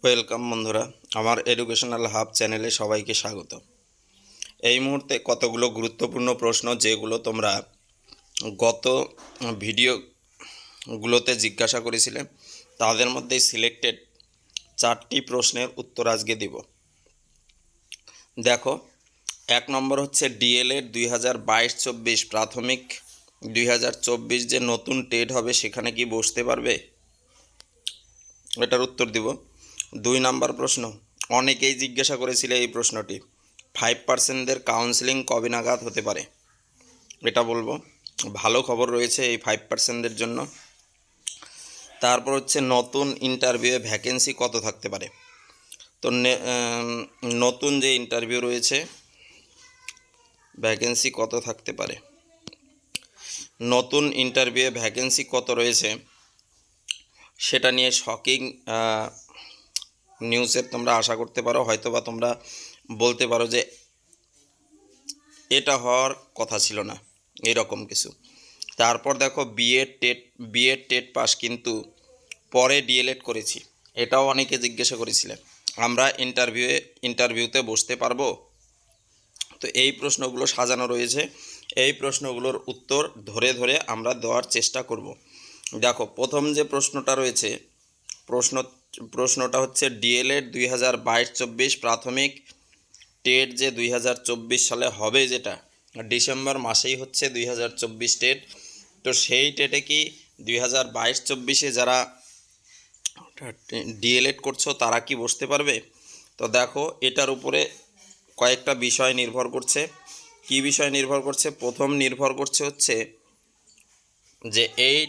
Welcome বন্ধুরা, আমার educational hub চ্যানেলে সবাইকে স্বাগত। এই মুহূর্তে কতগুলো গুরুত্বপূর্ণ প্রশ্ন যেগুলো তোমরা গত ভিডিওগুলোতে জিজ্ঞাসা করেছিলে, তাদের মধ্যে সিলেক্টেড 4টি প্রশ্নের উত্তর আজকে দিব। দেখো, 1 নম্বর হচ্ছে ডিএলএড 2022-24 প্রাথমিক 2024 যে নতুন টেট হবে সেখানে কি বসতে পারবে? এটার উত্তর দিব। 2 নম্বর প্রশ্ন, অনেকেই জিজ্ঞাসা করেছিলে এই প্রশ্নটি, 5%দের কাউন্সেলিং কবে নাগাদ হতে পারে? এটা বলবো। ভালো খবর রয়েছে এই 5%দের জন্য। তারপর হচ্ছে নতুন ইন্টারভিউয়ে ভ্যাকেন্সি কত থাকতে পারে? তো নতুন যে ইন্টারভিউ রয়েছে ভ্যাকেন্সি কত থাকতে পারে, নতুন ইন্টারভিউয়ে ভ্যাকেন্সি কত রয়েছে সেটা নিয়ে শকিং নিউজের তোমরা আশা করতে পারো, হয়তোবা তোমরা বলতে পারো যে এটা হওয়ার কথা ছিল না, এরকম কিছু। তারপর দেখো, বিএড টেট পাস কিন্তু পরে ডিএলএড করেছি, এটাও অনেকে জিজ্ঞাসা করেছিলেন, আমরা ইন্টারভিউতে বসতে পারবো? তো এই প্রশ্নগুলো সাজানো রয়েছে, এই প্রশ্নগুলোর উত্তর ধরে ধরে আমরা দেওয়ার চেষ্টা করব। দেখো, প্রথম যে প্রশ্নটা রয়েছে, প্রশ্নটা হচ্ছে ডিএলএড 2022-24 প্রাথমিক টেট যে 2024 সালে হবে, যেটা ডিসেম্বর মাসেই হচ্ছে 2024 টেট, তো সেই টেটে কি 2022-24 যারা ডিএলএড করছো তারা কি বসতে পারবে? তো দেখো, এটার উপরে কয়েকটা বিষয় নির্ভর করছে। কি বিষয় নির্ভর করছে? প্রথম নির্ভর করছে হচ্ছে যে এই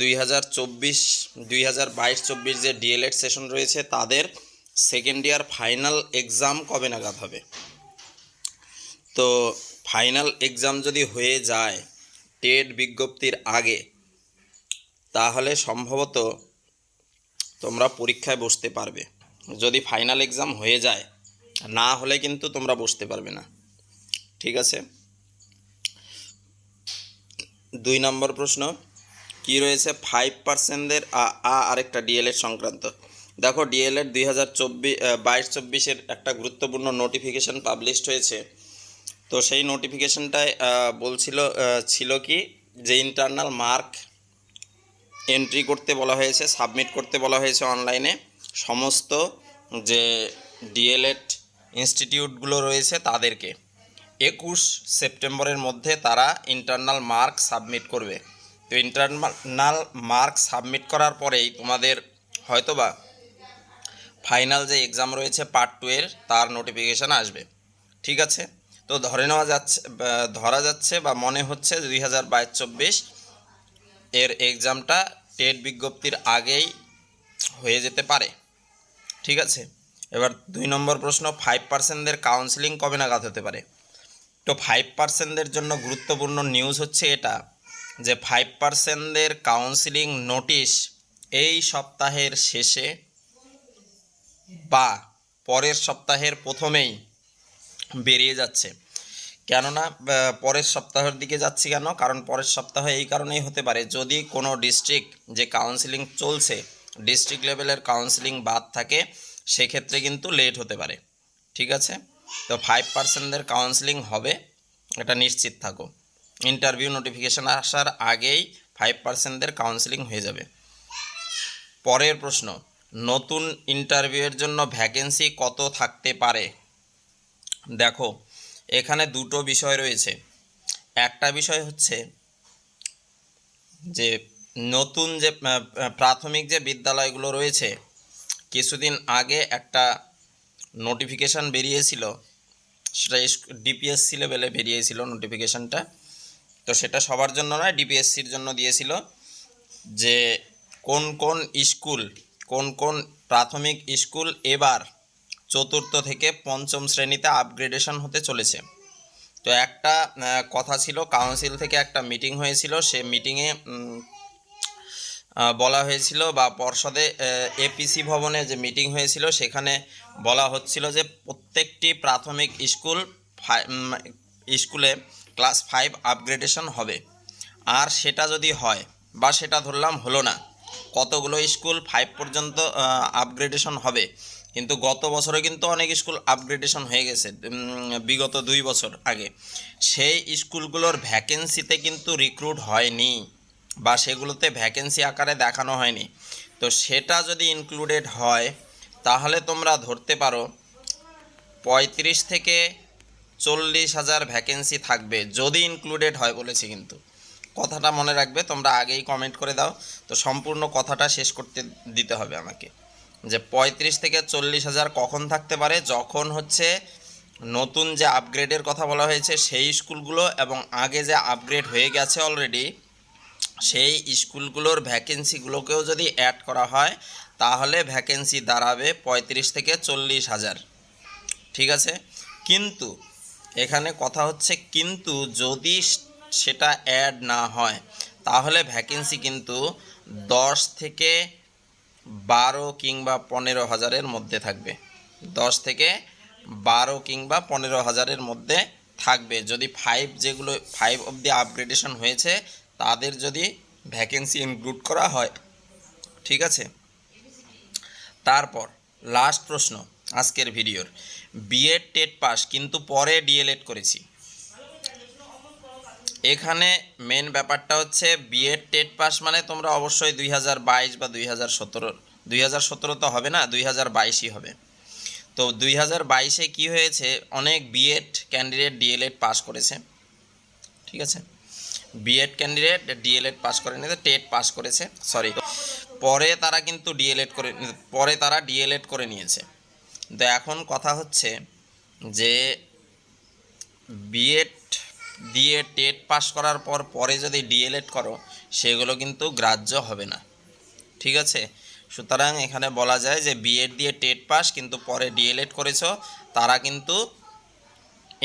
2022-24 যে ডিএলএড সেশন রয়েছে তাদের সেকেন্ড ইয়ার ফাইনাল এক্সাম কবে নাগাদ হবে। তো ফাইনাল এক্সাম যদি হয়ে যায় টেট বিজ্ঞপ্তির আগে, তাহলে সম্ভবত তোমরা পরীক্ষায় বসতে পারবে। যদি ফাইনাল এক্সাম হয়ে যায়, না হলে কিন্তু তোমরা বসতে পারবে না, ঠিক আছে? 2 নম্বর প্রশ্ন কি রয়েছে, 5%দের আরেকটা ডিএলএড সংক্রান্ত। দেখো, ডিএলএড 2022-24 একটা গুরুত্বপূর্ণ নোটিফিকেশন পাবলিশড হয়েছে। তো সেই নোটিফিকেশনটায় ছিল কি, যে ইন্টারনাল মার্ক এন্ট্রি করতে বলা হয়েছে, সাবমিট করতে বলা হয়েছে অনলাইনে। সমস্ত যে ডিএলএড ইনস্টিটিউটগুলো রয়েছে তাদেরকে 21 সেপ্টেম্বরের মধ্যে তারা ইন্টারনাল মার্ক সাবমিট করবে। তো ইন্টারনাল মার্ক সাবমিট করার পরেই তোমাদের হয়তোবা ফাইনাল যে এক্সাম রয়েছে পার্ট 2 এর তার নোটিফিকেশান আসবে, ঠিক আছে? তো ধরা যাচ্ছে বা মনে হচ্ছে 2022-24 এর এক্সামটা টেট বিজ্ঞপ্তির আগেই হয়ে যেতে পারে, ঠিক আছে? এবার 2 নম্বর প্রশ্ন, 5%দের কাউন্সেলিং কবে নাগাদ হতে পারে? তো 5%দের জন্য গুরুত্বপূর্ণ নিউজ হচ্ছে এটা, যে 5%দের কাউন্সেলিং নোটিশ এই সপ্তাহের শেষে বা পরের সপ্তাহের প্রথমেই বেরিয়ে যাচ্ছে। কেননা পরের সপ্তাহের দিকে যাচ্ছি কেন? কারণ পরের সপ্তাহে এই কারণেই হতে পারে, যদি কোনো ডিস্ট্রিক্ট যে কাউন্সেলিং চলছে ডিস্ট্রিক্ট লেভেলের কাউন্সেলিং বাদ থাকে, সেক্ষেত্রে কিন্তু লেট হতে পারে, ঠিক আছে? তো 5%দের কাউন্সেলিং হবে, এটা নিশ্চিত থাকো। ইন্টারভিউ নোটিফিকেশান আসার আগেই 5%দের কাউন্সেলিং হয়ে যাবে। পরের প্রশ্ন, নতুন ইন্টারভিউয়ের জন্য ভ্যাকেন্সি কত থাকতে পারে? দেখো, এখানে দুটো বিষয় রয়েছে। একটা বিষয় হচ্ছে যে নতুন যে প্রাথমিক যে বিদ্যালয়গুলো রয়েছে, কিছুদিন আগে একটা নোটিফিকেশান বেরিয়েছিল, সেটা ডিপিএসসি লেভেলে বেরিয়েছিল নোটিফিকেশানটা। তো সেটা সবার জন্য নয়, ডিপিএসসির জন্য দিয়েছিল, যে কোন কোন প্রাথমিক স্কুল এবার 4র্থ থেকে 5ম শ্রেণীতে আপগ্রেডেশন হতে চলেছে। তো একটা কথা ছিল, কাউন্সিল থেকে একটা মিটিং হয়েছিল, সে মিটিংয়ে বলা হয়েছিল, বা পর্ষদে এপিসি ভবনে যে মিটিং হয়েছিল সেখানে বলা হচ্ছিল যে প্রত্যেকটি প্রাথমিক স্কুলে ক্লাস 5 আপগ্রেডেশন হবে। আর সেটা যদি হয়, বা সেটা ধরলাম হলো না, কতগুলো স্কুল 5 পর্যন্ত আপগ্রেডেশন হবে, কিন্তু গত বছরে কিন্তু অনেক স্কুল আপগ্রেডেশন হয়ে গেছে বিগত 2 বছর আগে। সেই স্কুলগুলোর ভ্যাকেন্সিতে কিন্তু রিক্রুট হয়নি বা সেগুলোতে ভ্যাকেন্সি আকারে দেখানো হয়নি। তো সেটা যদি ইনক্লুডেড হয় তাহলে তোমরা ধরতে পারো 35 থেকে 40,000 ভ্যাকেন্সি থাকবে, যদি ইনক্লুডেড হয় বলেছি। কিন্তু কথাটা মনে রাখবে, তোমরা আগেই কমেন্ট করে দাও, তো সম্পূর্ণ কথাটা শেষ করতে দিতে হবে আমাকে। যে 35 থেকে 40,000 কখন থাকতে পারে, যখন হচ্ছে নতুন যে আপগ্রেডের কথা বলা হয়েছে সেই স্কুলগুলো এবং আগে যে আপগ্রেড হয়ে গেছে অলরেডি সেই স্কুলগুলোর ভ্যাকেন্সিগুলোকেও যদি অ্যাড করা হয় তাহলে ভ্যাকেন্সি দাঁড়াবে 35 থেকে 40,000। ঠিক আছে, কিন্তু এখানে কথা হচ্ছে কিন্তু যদি সেটা অ্যাড না হয় তাহলে ভ্যাকেন্সি কিন্তু 10 থেকে 12 কিংবা 15,000-এর মধ্যে থাকবে। 10 থেকে 12 কিংবা 15,000-এর মধ্যে থাকবে যদি 5 অবধি আপগ্রেডেশন হয়েছে তাদের যদি ভ্যাকেন্সি ইনক্লুড করা হয়। ঠিক আছে, তারপর লাস্ট প্রশ্ন আজকের ভিডিওর, বিএড টেট পাস কিন্তু পরে ডিএলএড করেছি। এখানে মেন ব্যাপারটা হচ্ছে বিএড টেট পাস মানে তোমরা অবশ্যই 2022 বা 2017 তো হবে না, 2022ই হবে। তো 2022-এ কী হয়েছে, অনেক বিএড ক্যান্ডিডেট ডিএলএড পাস করেছে। ঠিক আছে, বিএড ক্যান্ডিডেট ডিএলএড পাস করে নিতে টেট পাস করেছে, সরি, পরে তারা কিন্তু ডিএলএড করে নিয়েছে। তো এখন কথা হচ্ছে যে বিএড দিয়ে টেট পাস করার পর পরে যদি ডিএলএড করো সেগুলো কিন্তু গ্রাহ্য হবে না। ঠিক আছে, সুতরাং এখানে বলা যায় যে বিএড দিয়ে টেট পাস কিন্তু পরে ডিএলএড করেছো তারা কিন্তু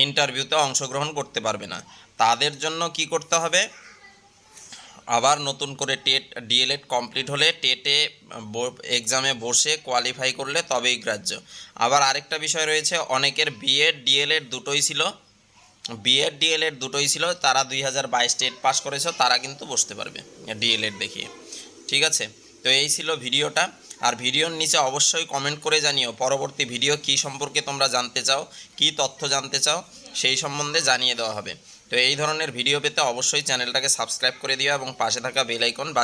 ইন্টারভিউতে অংশগ্রহণ করতে পারবে না। তাদের জন্য কি করতে হবে, আবার নতুন করে ডিএলএড কমপ্লিট হলে টেটে এক্সামে বসে কোয়ালিফাই করলে তবেই গ্রাহ্য। আবার আরেকটা বিষয় রয়েছে, অনেকের বিএড ডিএলএড দুটোই ছিল, তারা 2022 টেট পাস করেছে, তারা কিন্তু বসতে পারবে ডিএলএড দেখিয়ে। ঠিক আছে, তো এই ছিল ভিডিওটা। আর ভিডিওর নিচে অবশ্যই কমেন্ট করে জানিও পরবর্তী ভিডিও কী সম্পর্কে তোমরা জানতে চাও, কী তথ্য জানতে চাও, সেই সম্বন্ধে জানিয়ে দেওয়া হবে। তো এই ধরনের ভিডিও পেতে অবশ্যই চ্যানেলটাকে সাবস্ক্রাইব করে দিও এবং পাশে থাকা বেল আইকন